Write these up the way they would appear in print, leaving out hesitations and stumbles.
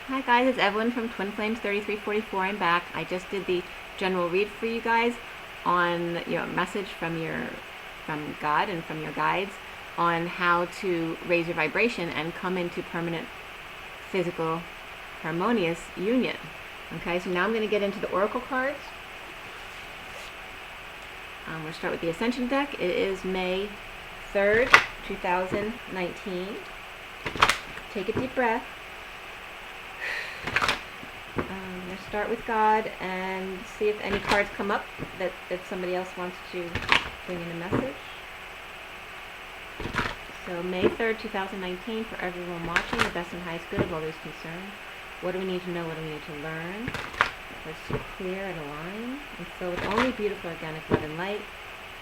Hi guys, it's Evelyn from Twin Flames 3344. I'm back. I just did the general read for you guys on your message from God and from your guides on how to raise your vibration and come into permanent physical harmonious union. Okay, so now I'm going to get into the oracle cards. We're going to start with the Ascension deck. It is May 3rd, 2019. Take a deep breath. I'm going to start with God and see if any cards come up that somebody else wants to bring in a message. So May 3rd, 2019, for everyone watching, the best and highest good of all those concerned. What do we need to know? What do we need to learn? Let's clear and align and fill with only beautiful organic love and light.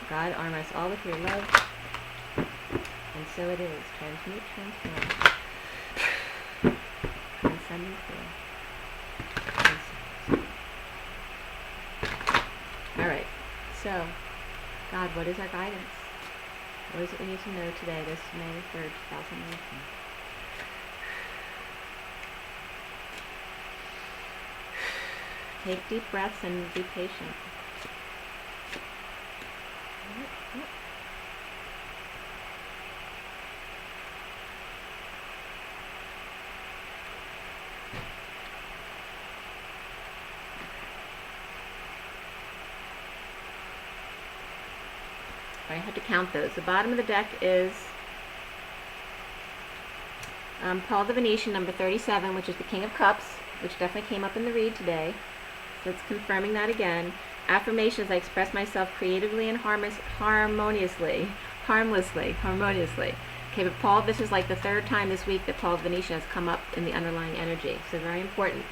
God, arm us all with your love. And so it is. Transmute, transform. Transcending through. Alright, so, God, what is our guidance? What is it we need to know today, this May 3rd, 2019? Take deep breaths and be patient. I have to count those. The bottom of the deck is Paul the Venetian, number 37, which is the King of Cups, which definitely came up in the read today. So it's confirming that again. Affirmations: I express myself creatively and harmoniously. Okay, but Paul, this is like the third time this week that Paul the Venetian has come up in the underlying energy. So very important.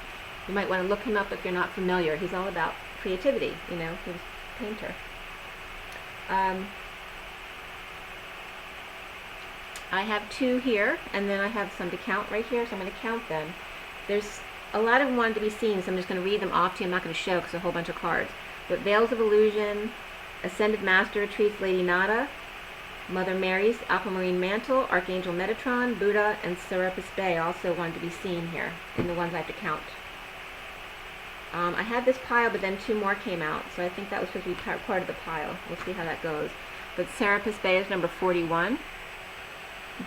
You might want to look him up if you're not familiar. He's all about creativity, you know, he was a painter. I have two here, and then I have some to count right here, so I'm going to count them. There's a lot of them wanted to be seen, so I'm just going to read them off to you. I'm not going to show because there's a whole bunch of cards. But Veils of Illusion, Ascended Master Retreats, Lady Nada, Mother Mary's Aquamarine Mantle, Archangel Metatron, Buddha, and Serapis Bey also wanted to be seen here in the ones I have to count. I had this pile, but then two more came out, so I think that was supposed to be part of the pile. We'll see how that goes. But Serapis Bey is number 41.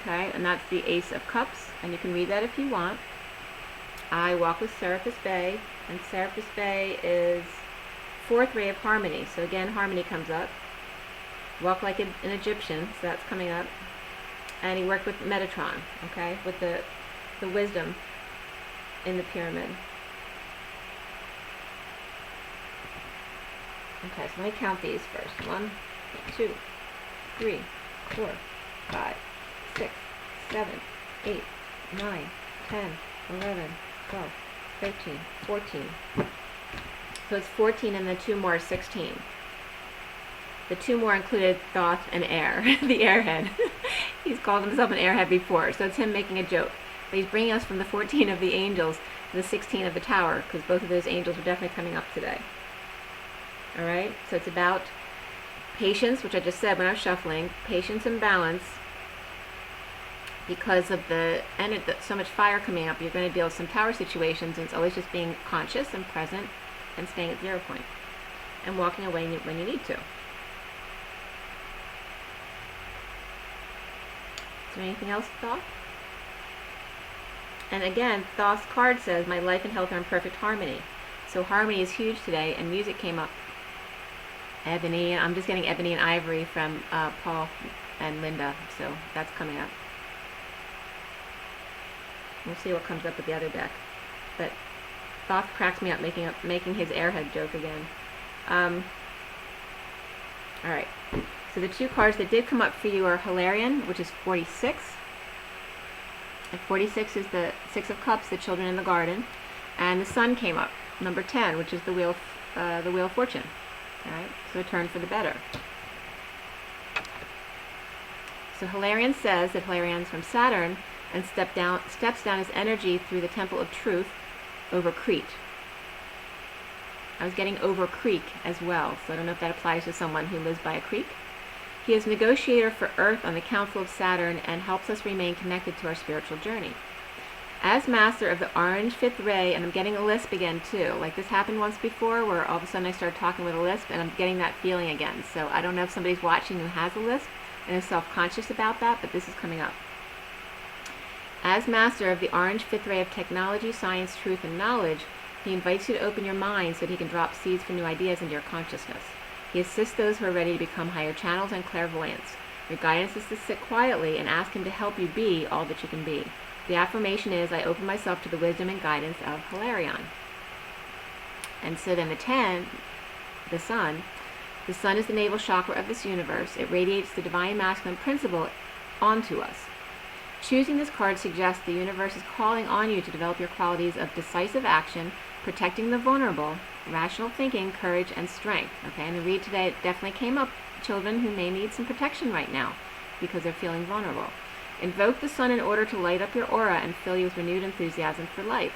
Okay, and that's the Ace of Cups, and you can read that if you want. I walk with Serapis Bey, and Serapis Bey is fourth ray of harmony. So again, harmony comes up. Walk like an Egyptian, so that's coming up. And he worked with Metatron, okay, with the wisdom in the pyramid. Okay, so let me count these first. 1, 2, 3, 4, 5, 6, 7, 8, 9, 10, 11, 12, 13, 14. So it's 14, and the two more is 16. The two more included Thoth and Air, the airhead. He's called himself an airhead before, so it's him making a joke. But he's bringing us from the 14 of the angels to the 16 of the tower, because both of those angels are definitely coming up today. Alright, so it's about patience, which I just said when I was shuffling, patience and balance. Because of so much fire coming up, you're going to deal with some tower situations, and it's always just being conscious and present and staying at 0 point and walking away when you need to. Is there anything else, Thoth? And again, Thoth's card says, my life and health are in perfect harmony. So harmony is huge today, and music came up. Ebony, I'm just getting Ebony and Ivory from Paul and Linda, so that's coming up. We'll see what comes up with the other deck. But Thoth cracks me up making his airhead joke again. Alright, so the two cards that did come up for you are Hilarion, which is 46. And 46 is the Six of Cups, the children in the garden. And the Sun came up, number 10, which is the Wheel of Fortune. Alright, so a turn for the better. So Hilarion says that Hilarion's from Saturn and steps down his energy through the Temple of Truth over Crete. I was getting over creek as well, so I don't know if that applies to someone who lives by a creek. He is negotiator for Earth on the Council of Saturn and helps us remain connected to our spiritual journey. As master of the orange fifth ray, and I'm getting a lisp again too. Like this happened once before where all of a sudden I started talking with a lisp and I'm getting that feeling again. So I don't know if somebody's watching who has a lisp and is self-conscious about that, but this is coming up. As master of the orange fifth ray of technology, science, truth, and knowledge, he invites you to open your mind so that he can drop seeds for new ideas into your consciousness. He assists those who are ready to become higher channels and clairvoyants. Your guidance is to sit quietly and ask him to help you be all that you can be. The affirmation is, I open myself to the wisdom and guidance of Hilarion. And so then the 10, the sun is the navel chakra of this universe. It radiates the divine masculine principle onto us. Choosing this card suggests the universe is calling on you to develop your qualities of decisive action, protecting the vulnerable, rational thinking, courage, and strength. Okay, and the read today definitely came up, children who may need some protection right now because they're feeling vulnerable. Invoke the sun in order to light up your aura and fill you with renewed enthusiasm for life.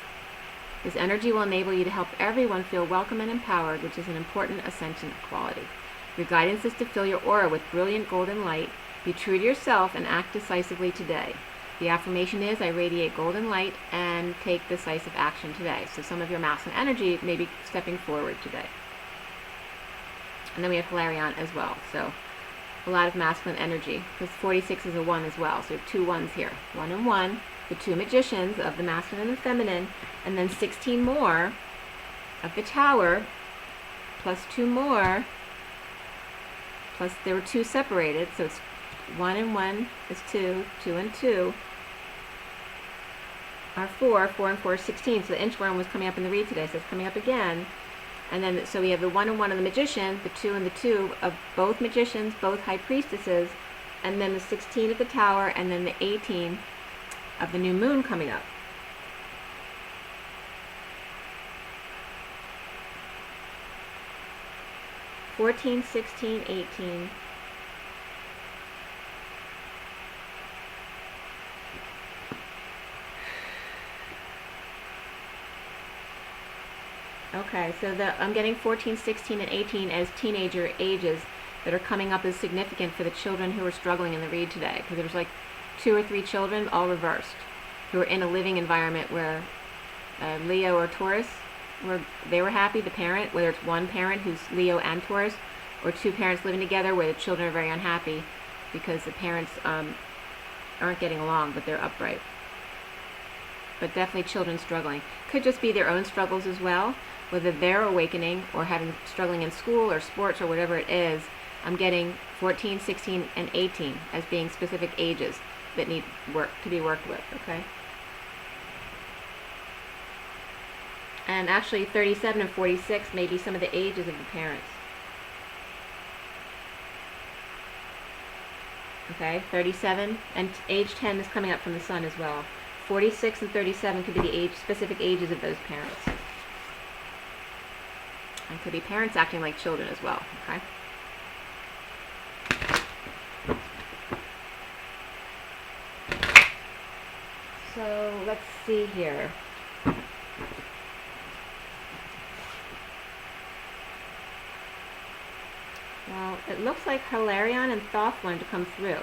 This energy will enable you to help everyone feel welcome and empowered, which is an important ascension quality. Your guidance is to fill your aura with brilliant golden light. Be true to yourself and act decisively today. The affirmation is, I radiate golden light and take decisive action today. So some of your masculine energy may be stepping forward today. And then we have Hilarion as well. So a lot of masculine energy, because 46 is a 1 as well. So we have 2 1s here. 1 and 1, the 2 magicians of the masculine and the feminine, and then 16 more of the tower, plus 2 more, plus there were 2 separated, so it's 1 and 1 is 2, 2 and 2 are 4, 4 and 4 is 16. So the inchworm was coming up in the read today, so it's coming up again. And then, so we have the 1 and 1 of the magician, the 2 and the 2 of both magicians, both high priestesses, and then the 16 of the tower, and then the 18 of the new moon coming up. (14, 16, 18). Okay, so I'm getting 14, 16, and 18 as teenager ages that are coming up as significant for the children who are struggling in the read today. Because there's like 2 or 3 children, all reversed, who are in a living environment where Leo or Taurus, where they were happy, the parent, whether it's one parent who's Leo and Taurus, or 2 parents living together where the children are very unhappy because the parents aren't getting along, but they're upright. But definitely children struggling. Could just be their own struggles as well, whether they're awakening or struggling in school or sports or whatever it is. I'm getting 14, 16, and 18 as being specific ages that need work to be worked with, okay? And actually 37 and 46 may be some of the ages of the parents. Okay, 37, and age 10 is coming up from the sun as well. 46 and 37 could be the specific ages of those parents. And could be parents acting like children as well, okay? So let's see here. Well, it looks like Hilarion and Thoth wanted to come through.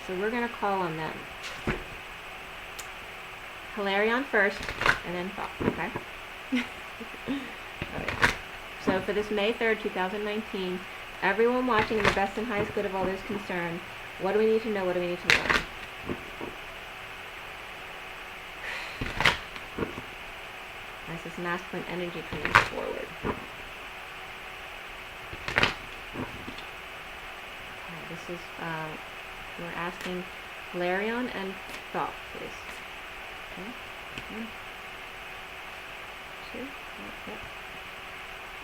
So we're going to call on them. Hilarion first, and then Thoth, okay? All right. So for this May 3rd, 2019, everyone watching in the best and highest good of all those concerned, what do we need to know? What do we need to learn? As this masculine energy coming forward. Okay, this is, we're asking Hilarion and Thoth, please. Okay. 1, 2, yep.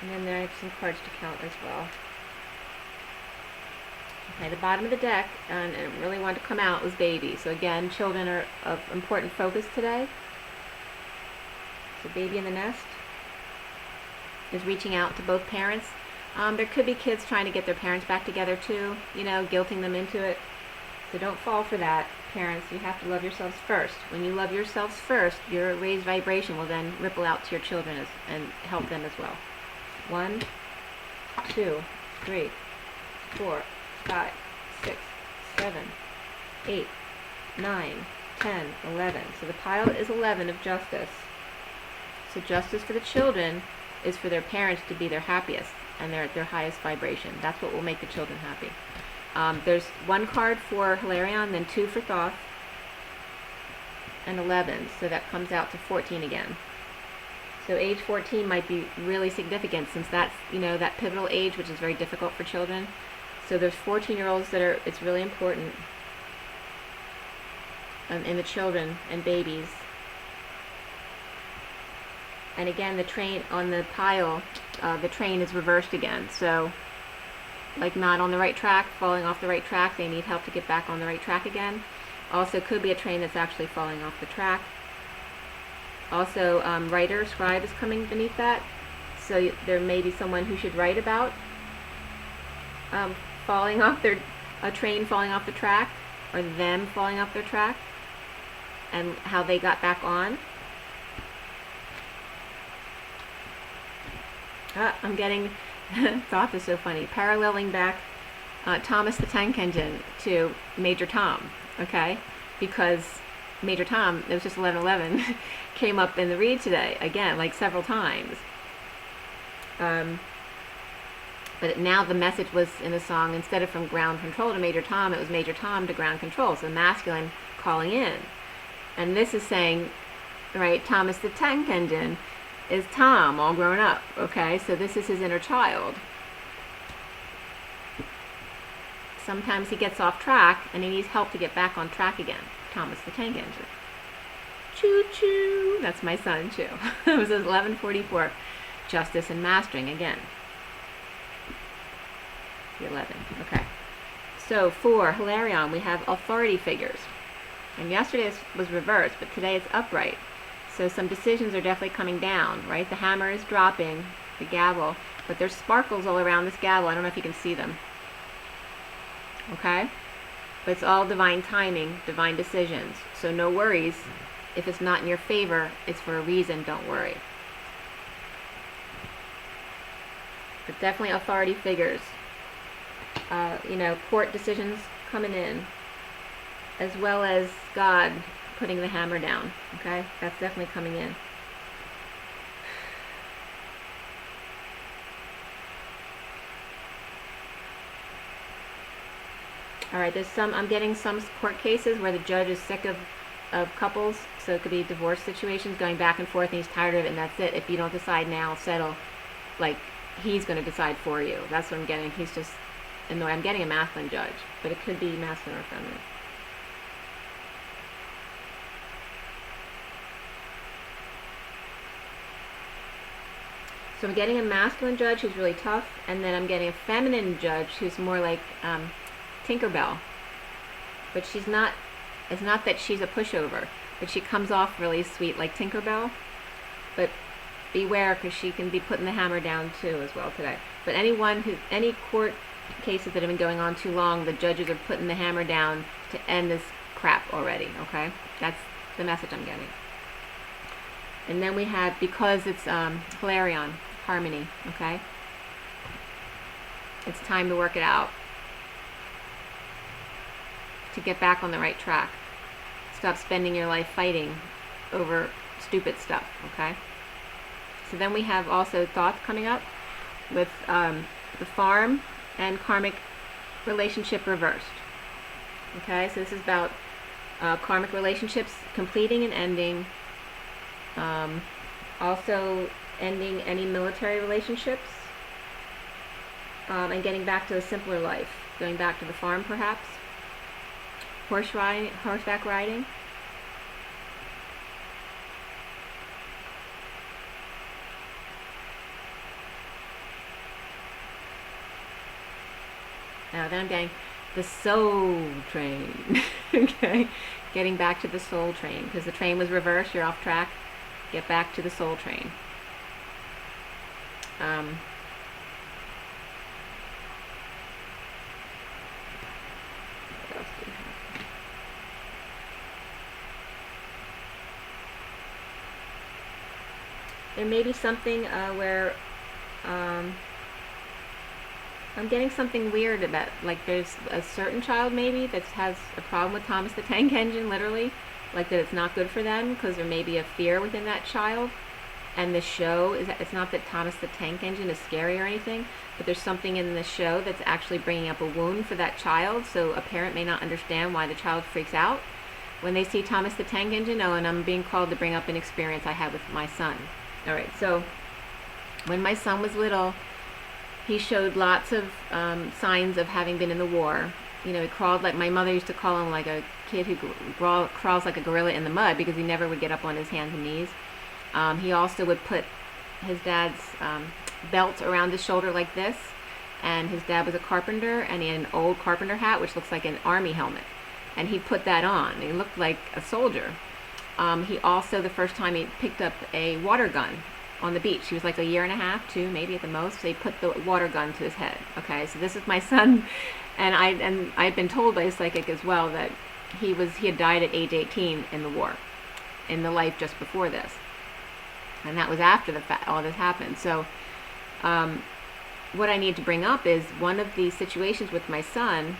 And then there are some cards to count as well. Okay, the bottom of the deck, and it really wanted to come out, was baby. So again, children are of important focus today. So baby in the nest is reaching out to both parents. There could be kids trying to get their parents back together too, you know, guilting them into it. So don't fall for that, parents. You have to love yourselves first. When you love yourselves first, your raised vibration will then ripple out to your children and help them as well. 1, 2, 3, 4, 5, 6, 7, 8, 9, 10, 11. So the pile is 11 of justice. So justice for the children is for their parents to be their happiest and they're at their highest vibration. That's what will make the children happy. There's 1 card for Hilarion, then 2 for Thoth, and 11. So that comes out to 14 again. So age 14 might be really significant since that's, that pivotal age, which is very difficult for children. So there's 14-year-olds that are, it's really important in the children and babies. And again, the train on the pile, the train is reversed again. So, like not on the right track, falling off the right track, they need help to get back on the right track again. Also, could be a train that's actually falling off the track. Also, writer, scribe is coming beneath that. So there may be someone who should write about falling off a train falling off the track, or them falling off their track, and how they got back on. I'm getting, Thoth is so funny, paralleling back Thomas the Tank Engine to Major Tom, okay? Because Major Tom, it was just 1111, came up in the read today, again, like several times. But now the message was in the song, instead of from ground control to Major Tom, it was Major Tom to ground control, so masculine calling in. And this is saying, right, Thomas the Tank Engine is Tom, all grown up, okay? So this is his inner child. Sometimes he gets off track and he needs help to get back on track again. Thomas the Tank Engine. Choo-choo! That's my son, too. It was 1144. Justice and Mastering again. The 11. Okay. So for Hilarion, we have authority figures. And yesterday was reversed, but today it's upright. So some decisions are definitely coming down, right? The hammer is dropping, the gavel, but there's sparkles all around this gavel. I don't know if you can see them. Okay? But it's all divine timing, divine decisions. So no worries. If it's not in your favor, it's for a reason. Don't worry. But definitely authority figures. Court decisions coming in, as well as God putting the hammer down. Okay? That's definitely coming in. All right, I'm getting some court cases where the judge is sick of couples, so it could be divorce situations going back and forth, and he's tired of it, and that's it. If you don't decide now, settle. Like, he's going to decide for you. That's what I'm getting. He's just annoyed. I'm getting a masculine judge, but it could be masculine or feminine. So I'm getting a masculine judge who's really tough, and then I'm getting a feminine judge who's more like Tinkerbell. But she's not, it's not that she's a pushover, but she comes off really sweet like Tinkerbell. But beware, because she can be putting the hammer down too as well today. But any court cases that have been going on too long, the judges are putting the hammer down to end this crap already, okay? That's the message I'm getting. And then we have, because it's Hilarion, harmony, okay? It's time to work it out. To get back on the right track. Stop spending your life fighting over stupid stuff, okay? So then we have also Thoth coming up with the farm and karmic relationship reversed. Okay, so this is about karmic relationships completing and ending. Also ending any military relationships. And getting back to a simpler life. Going back to the farm perhaps. Horseback riding. Now then I'm getting the soul train. Okay, getting back to the soul train, because the train was reversed, you're off track. Get back to the soul train. What else do we have? There may be something where I'm getting something weird about, like there's a certain child maybe that has a problem with Thomas the Tank Engine, literally, like that it's not good for them because there may be a fear within that child. And the show is, it's not that Thomas the Tank Engine is scary or anything, but there's something in the show that's actually bringing up a wound for that child. So a parent may not understand why the child freaks out when they see Thomas the Tank Engine. Oh, and I'm being called to bring up an experience I had with my son. All right, so when my son was little, he showed lots of signs of having been in the war. You know, he crawled like, my mother used to call him like a kid who crawls like a gorilla in the mud, because he never would get up on his hands and knees. He also would put his dad's belt around his shoulder like this, and his dad was a carpenter, and he had an old carpenter hat which looks like an army helmet, and he put that on. He looked like a soldier. He also, the first time he picked up a water gun on the beach, he was like a year and a half, 2 maybe at the most, so he put the water gun to his head. Okay, so this is my son, and I'd been told by a psychic as well that he had died at age 18 in the war, in the life just before this. And that was after the fact all this happened. So what I need to bring up is one of these situations with my son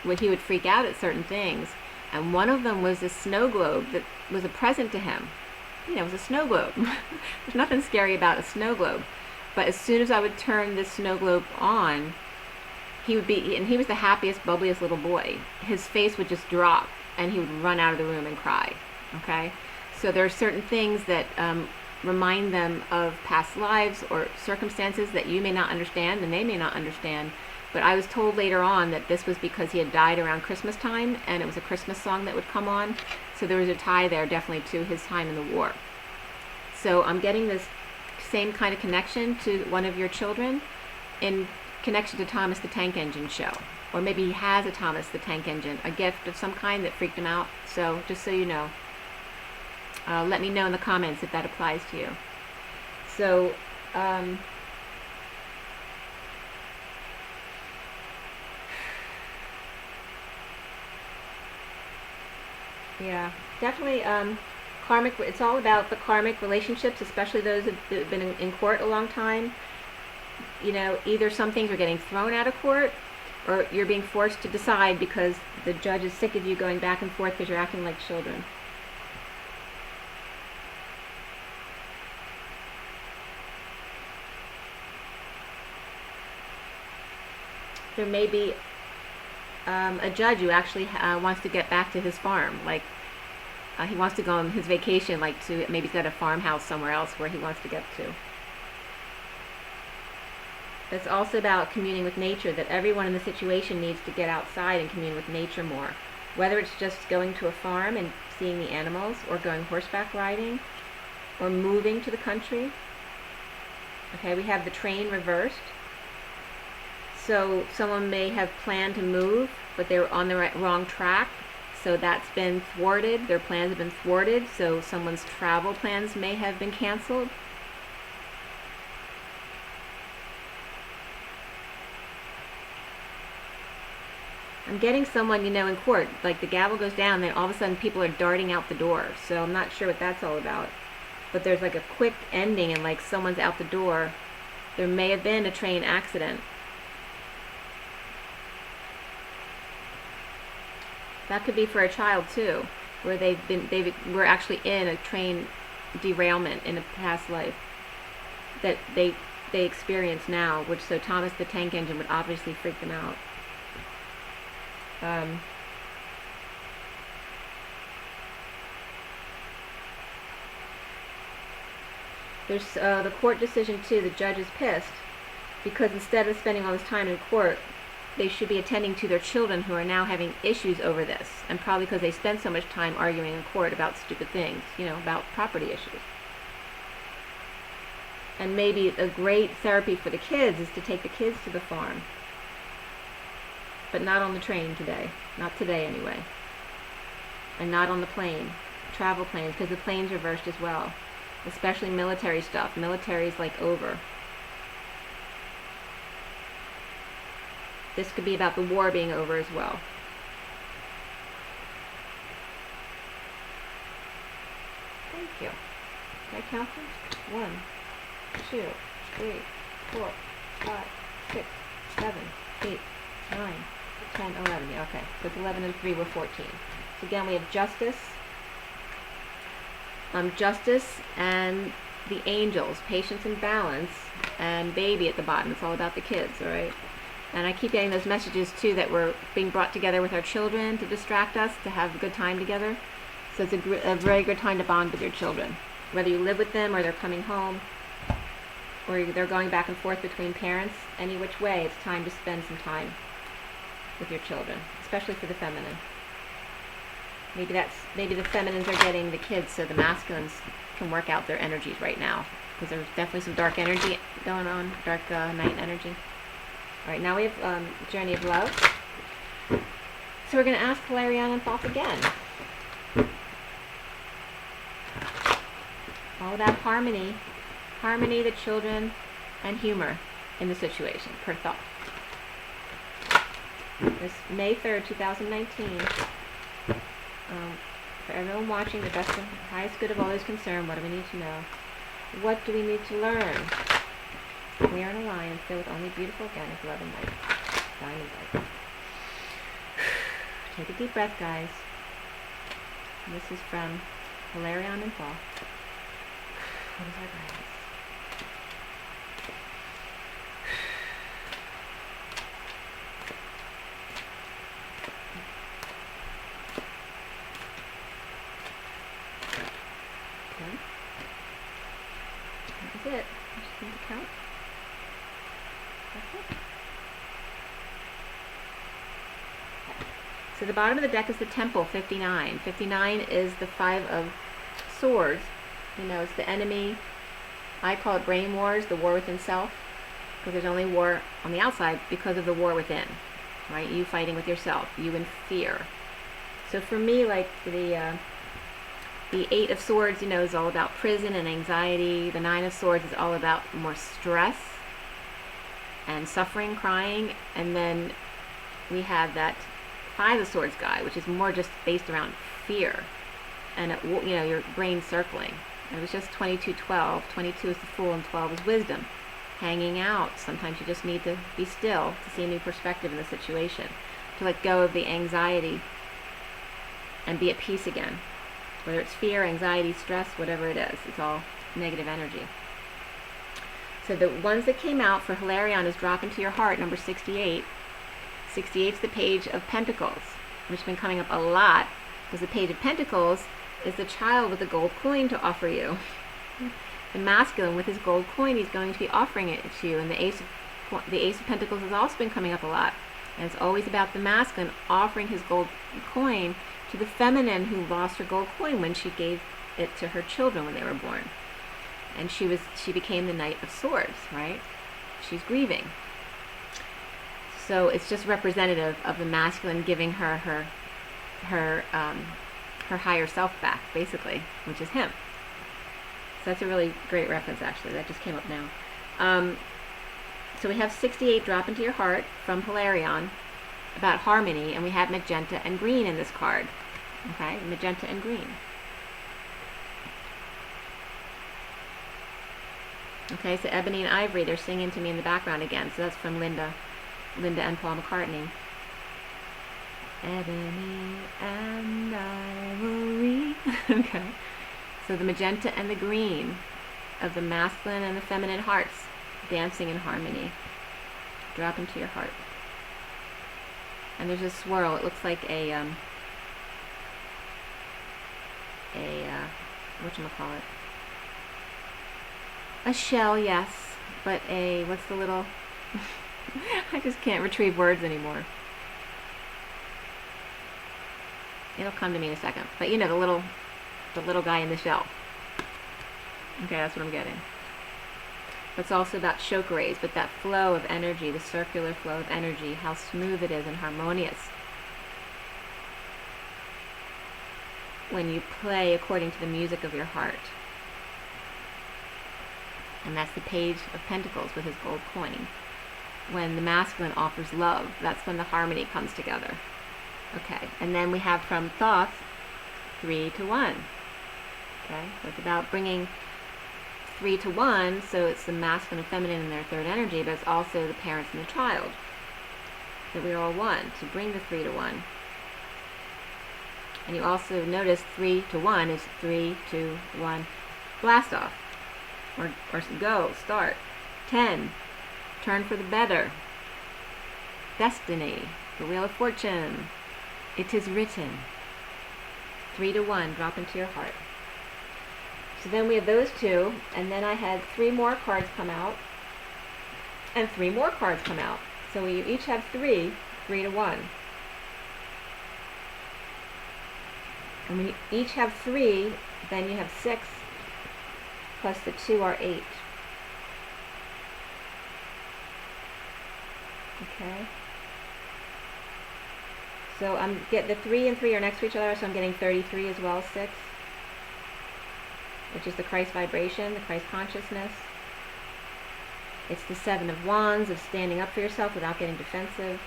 where he would freak out at certain things. And one of them was a snow globe that was a present to him. You know, it was a snow globe. There's nothing scary about a snow globe. But as soon as I would turn this snow globe on, he would be, and he was the happiest, bubbliest little boy. His face would just drop and he would run out of the room and cry. Okay? So there are certain things that remind them of past lives or circumstances that you may not understand and they may not understand. But I was told later on that this was because he had died around Christmas time, and it was a Christmas song that would come on. So there was a tie there definitely to his time in the war. So I'm getting this same kind of connection to one of your children in connection to Thomas the Tank Engine show. Or maybe he has a Thomas the Tank Engine, a gift of some kind that freaked him out. So just so you know. Let me know in the comments if that applies to you. So, yeah, definitely karmic. It's all about the karmic relationships, especially those that have been in court a long time. You know, either some things are getting thrown out of court, or you're being forced to decide because the judge is sick of you going back and forth because you're acting like children. There may be a judge who actually wants to get back to his farm, like he wants to go on his vacation, like to, maybe he's got a farmhouse somewhere else where he wants to get to. It's also about communing with nature, that everyone in the situation needs to get outside and commune with nature more. Whether it's just going to a farm and seeing the animals, or going horseback riding, or moving to the country. Okay, we have the train reversed. So someone may have planned to move, but they were on the wrong track. So that's been thwarted. Their plans have been thwarted. So someone's travel plans may have been canceled. I'm getting someone, you know, in court, like the gavel goes down, then all of a sudden people are darting out the door. So I'm not sure what that's all about. But there's like a quick ending and like someone's out the door. There may have been a train accident. That could be for a child too, where they were actually in a train derailment in a past life that they experience now, which, so Thomas the Tank Engine would obviously freak them out. There's the court decision too. The judge is pissed because instead of spending all this time in court, they should be attending to their children who are now having issues over this, and probably because they spend so much time arguing in court about stupid things, you know, about property issues. And maybe a great therapy for the kids is to take the kids to the farm, but not on the train today. Not today anyway. And not on the plane, travel planes, because the plane's reversed as well, especially military stuff. Military's like over. This could be about the war being over as well. Thank you. Can I count them? 1, 2, 3, 4, 5, 6, 7, 8, 9, 10, 11. Yeah, okay. So it's 11 and 3 were 14. So again, we have justice, justice and the angels, patience and balance, and baby at the bottom. It's all about the kids, all right? And I keep getting those messages too that we're being brought together with our children to distract us, to have a good time together. So it's a very good time to bond with your children, whether you live with them or they're coming home or they're going back and forth between parents. Any which way, it's time to spend some time with your children, especially for the feminine. Maybe the feminines are getting the kids so the masculines can work out their energies right now, because there's definitely some dark energy going on, dark night energy. All right, now we have Journey of Love. So we're going to ask Hilarion and Thoth again. All about harmony, the children, and humor in the situation, per Thoth. This May 3rd, 2019. For everyone watching, the best and highest good of all is concerned. What do we need to know? What do we need to learn? We are an alliance filled with only beautiful organic love and light. Diamond light. Take a deep breath, guys. And this is from Hilarion and Thoth. What is our guidance? Okay. That is it. I just need to count. That's it. Okay. So the bottom of the deck is the Temple, 59. 59 is the Five of Swords. You know, it's the enemy. I call it brain wars, the war within self, because there's only war on the outside because of the war within, right? You fighting with yourself, you in fear. So for me, like the Eight of Swords, you know, is all about prison and anxiety. The Nine of Swords is all about more stress and suffering, crying. And then we have that Five of Swords guy, which is more just based around fear and, you know, your brain circling. And it was just 22-12. 22 is the Fool and 12 is wisdom. Hanging out. Sometimes you just need to be still to see a new perspective in the situation. To let go of the anxiety and be at peace again. Whether it's fear, anxiety, stress, whatever it is. It's all negative energy. So the ones that came out for Hilarion is Drop Into Your Heart, number 68. 68 is the Page of Pentacles, which has been coming up a lot, because the Page of Pentacles is the child with a gold coin to offer you. The masculine with his gold coin, he's going to be offering it to you. And the Ace of Pentacles has also been coming up a lot. And it's always about the masculine offering his gold coin to the feminine who lost her gold coin when she gave it to her children when they were born. And she became the Knight of Swords, right? She's grieving. So it's just representative of the masculine giving her higher self back, basically, which is him. So that's a really great reference, actually. That just came up now. So we have 68, Drop Into Your Heart, from Hilarion, about harmony, and we have magenta and green in this card. Okay, magenta and green. Okay, so Ebony and Ivory, they're singing to me in the background again. So that's from Linda and Paul McCartney. Ebony and Ivory. Okay. So the magenta and the green of the masculine and the feminine hearts dancing in harmony. Drop into your heart. And there's a swirl. It looks like a whatchamacallit? A shell, yes. But what's the little... I just can't retrieve words anymore. It'll come to me in a second. But you know, the little guy in the shell. Okay, that's what I'm getting. It's also about chakra rays, but that flow of energy, the circular flow of energy, how smooth it is and harmonious when you play according to the music of your heart. And that's the Page of Pentacles with his gold coin. When the masculine offers love, that's when the harmony comes together. Okay, and then we have from Thoth, 3 to 1. Okay, so it's about bringing 3 to 1, so it's the masculine and feminine in their third energy, but it's also the parents and the child. That we are all one, to bring the 3 to 1. And you also notice 3 to 1 is 3, 2, 1, blast off. Or go, start. 10, turn for the better. Destiny, the Wheel of Fortune. It is written. 3 to 1, drop into your heart. So then we have those two, and then I had 3 more cards come out, and 3 more cards come out. So we each have 3, 3 to 1. And when you each have 3, then you have 6, plus the 2 are 8. Okay. So I'm getting the 3 and 3 are next to each other, so I'm getting 33 as well as 6, which is the Christ vibration, the Christ consciousness. It's the 7 of Wands, of standing up for yourself without getting defensive.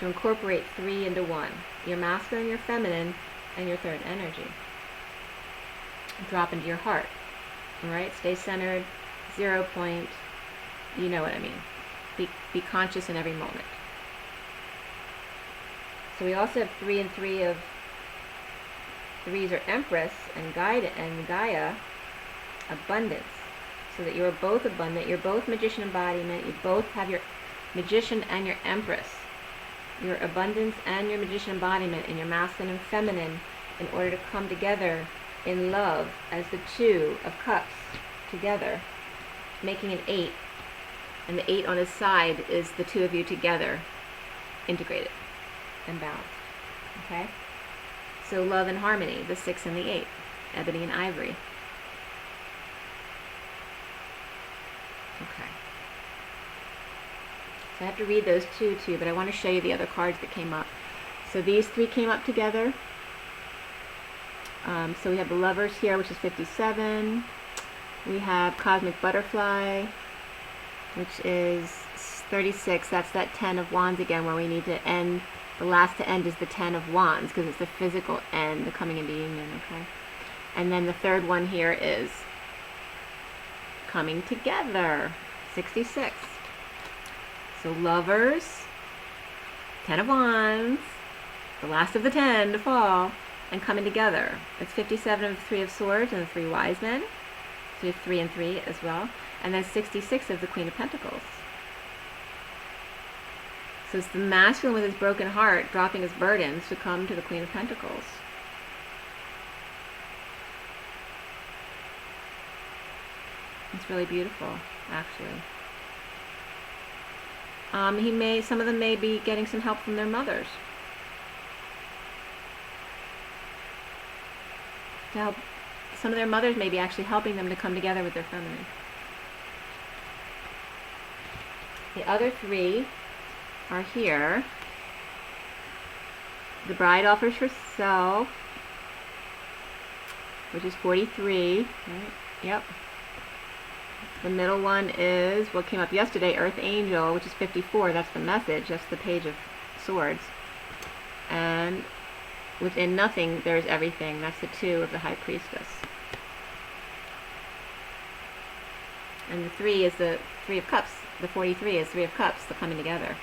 To incorporate 3 into 1. Your masculine, your feminine, and your third energy. Drop into your heart. Alright? Stay centered. 0 point. You know what I mean. Be conscious in every moment. So we also have 3 and 3 of 3s are Empress and Gaia, abundance. So that you're both abundant, you're both magician embodiment, you both have your magician and your Empress. Your abundance and your magician embodiment in your masculine and feminine in order to come together in love as the 2 of Cups together, making an 8. And the 8 on his side is the 2 of you together, integrated and balanced. Okay? So love and harmony, the 6 and the 8, ebony and ivory. Okay. So I have to read those two too, but I want to show you the other cards that came up. So these 3 came up together. So we have the Lovers here, which is 57. We have Cosmic Butterfly, which is 36. That's that 10 of Wands again, where we need to end. The last to end is the 10 of Wands, because it's the physical end, the coming into union, okay? And then the third one here is coming together, 66. So Lovers, 10 of Wands, the last of the 10 to fall, and coming together. It's 57 of the 3 of Swords and the 3 Wise Men. So we have 3 and 3 as well. And then 66 of the Queen of Pentacles. So it's the masculine with his broken heart dropping his burdens to come to the Queen of Pentacles. It's really beautiful, actually. Some of them may be getting some help from their mothers. To help, some of their mothers may be actually helping them to come together with their feminine. The other 3 are here. The Bride offers herself, which is 43. Right? Yep. The middle one is what came up yesterday, Earth Angel, which is 54. That's the message. That's the Page of Swords. And within nothing, there is everything. That's the 2 of the High Priestess. And the 3 is the 3 of Cups. The 43 is 3 of Cups, the coming together.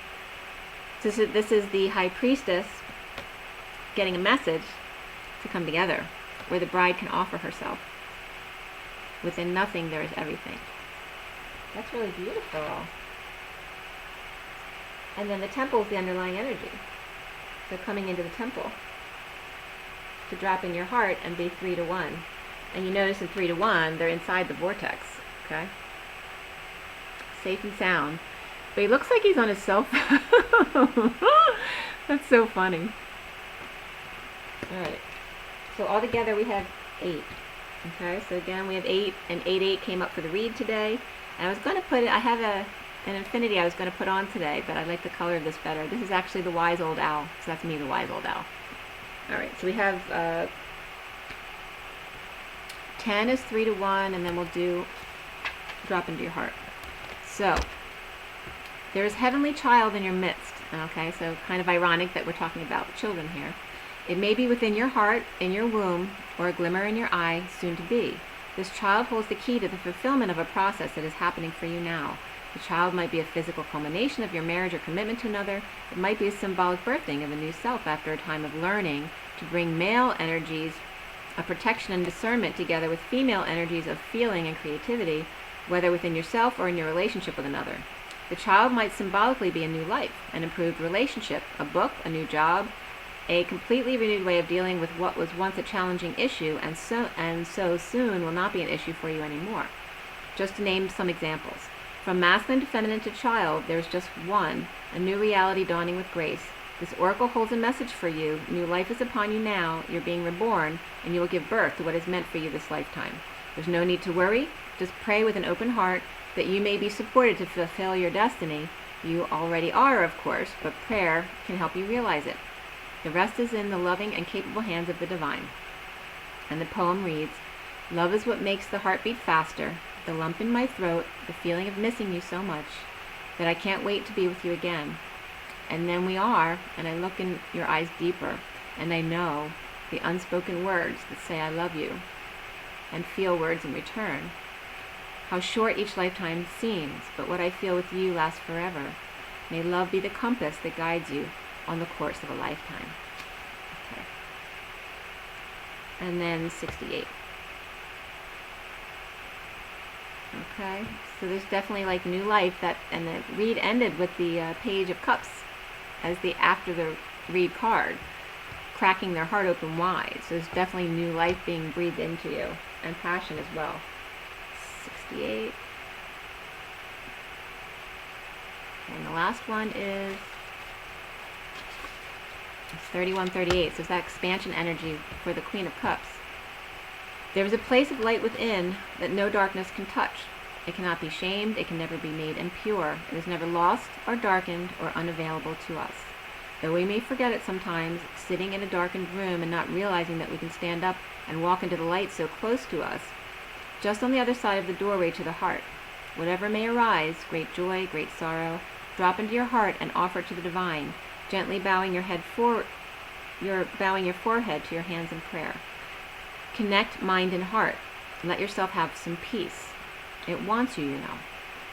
So this is the High Priestess getting a message to come together, where the bride can offer herself. Within nothing, there is everything. That's really beautiful. And then the temple is the underlying energy. So coming into the temple to drop in your heart and be 3 to 1. And you notice in 3 to 1, they're inside the vortex. Okay? Safe and sound. But he looks like he's on his cell phone. That's so funny. Alright. So altogether we have 8. Okay, so again we have 8, and 8 came up for the read today. And I was going to put it, I have an infinity I was going to put on today, but I like the color of this better. This is actually the Wise Old Owl. So that's me, the Wise Old Owl. Alright, so we have 10 is 3 to 1, and then we'll do drop into your heart. So, there is Heavenly Child in your midst. Okay, so kind of ironic that we're talking about children here. It may be within your heart, in your womb, or a glimmer in your eye, soon to be. This child holds the key to the fulfillment of a process that is happening for you now. The child might be a physical culmination of your marriage or commitment to another. It might be a symbolic birthing of a new self after a time of learning to bring male energies of protection and discernment together with female energies of feeling and creativity, whether within yourself or in your relationship with another. The child might symbolically be a new life, an improved relationship, a book, a new job, a completely renewed way of dealing with what was once a challenging issue and so soon will not be an issue for you anymore. Just to name some examples. From masculine to feminine to child, there is just one, a new reality dawning with grace. This oracle holds a message for you. New life is upon you now. You're being reborn, and you will give birth to what is meant for you this lifetime. There's no need to worry. Just pray with an open heart that you may be supported to fulfill your destiny. You already are, of course, but prayer can help you realize it. The rest is in the loving and capable hands of the divine. And the poem reads, "Love is what makes the heart beat faster, the lump in my throat, the feeling of missing you so much, that I can't wait to be with you again. And then we are, and I look in your eyes deeper, and I know the unspoken words that say I love you, and feel words in return. How short each lifetime seems, but what I feel with you lasts forever. May love be the compass that guides you on the course of a lifetime." Okay. And then 68. Okay, so there's definitely like new life that, and the read ended with the Page of Cups as the after the read card, cracking their heart open wide. So there's definitely new life being breathed into you, and passion as well. 68. And the last one is 3138. So it's that expansion energy for the Queen of Cups. There is a place of light within that no darkness can touch. It cannot be shamed. It can never be made impure. It is never lost or darkened or unavailable to us. Though we may forget it sometimes, sitting in a darkened room and not realizing that we can stand up and walk into the light so close to us, just on the other side of the doorway to the heart. Whatever may arise, great joy, great sorrow, drop into your heart and offer it to the divine, gently bowing your forehead to your hands in prayer. Connect mind and heart. Let yourself have some peace. It wants you, you know.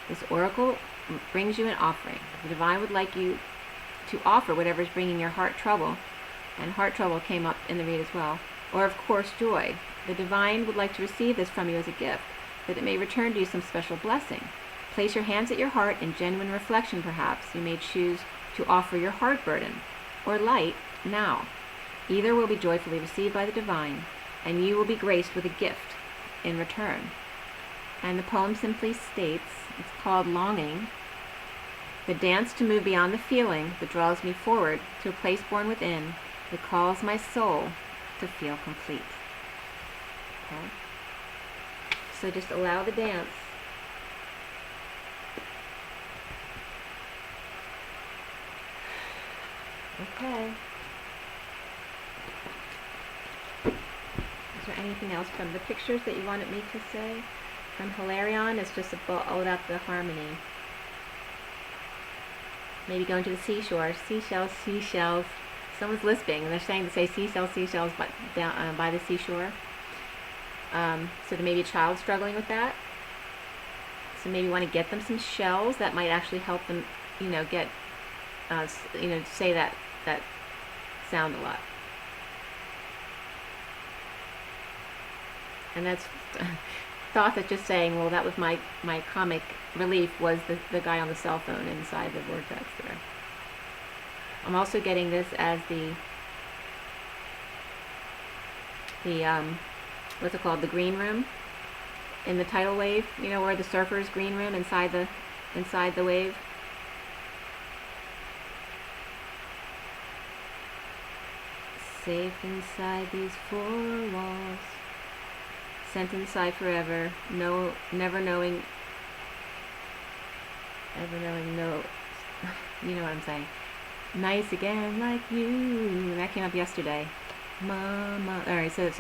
This oracle brings you an offering. The divine would like you to offer whatever is bringing your heart trouble, and heart trouble came up in the read as well, or of course joy. The divine would like to receive this from you as a gift, that it may return to you some special blessing. Place your hands at your heart in genuine reflection perhaps. You may choose to offer your heart burden or light now. Either will be joyfully received by the divine, and you will be graced with a gift in return. And the poem simply states, it's called Longing, the dance to move beyond the feeling that draws me forward to a place born within that calls my soul to feel complete. Okay? So just allow the dance. Okay. Is there anything else from the pictures that you wanted me to say? From Hilarion, it's just all about the harmony. Maybe going to the seashore. Seashells, seashells. Someone's lisping, and they're saying to say seashells, seashells by the seashore. So there may be a child struggling with that. So maybe you want to get them some shells that might actually help them, get, say that sound a lot. And that's Thoth is just saying, well, that was my comic relief was the guy on the cell phone inside the vortex there. I'm also getting this as the what's it called, the green room in the tidal wave, where the surfer's green room inside the wave. Safe inside these four walls, sent inside forever, never knowing, no, you know what I'm saying. Nice again like you. That came up yesterday. Mama. All right, so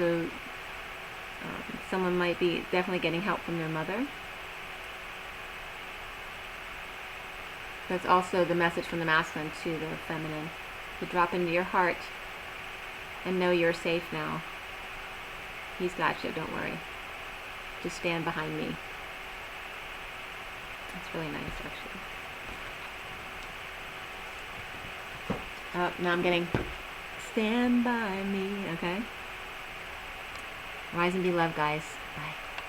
someone might be definitely getting help from their mother. That's also the message from the masculine to the feminine. To drop into your heart and know you're safe now. He's got you, don't worry. Just stand behind me. It's really nice, actually. Oh, now I'm getting Stand By Me, okay? Rise and be loved, guys. Bye.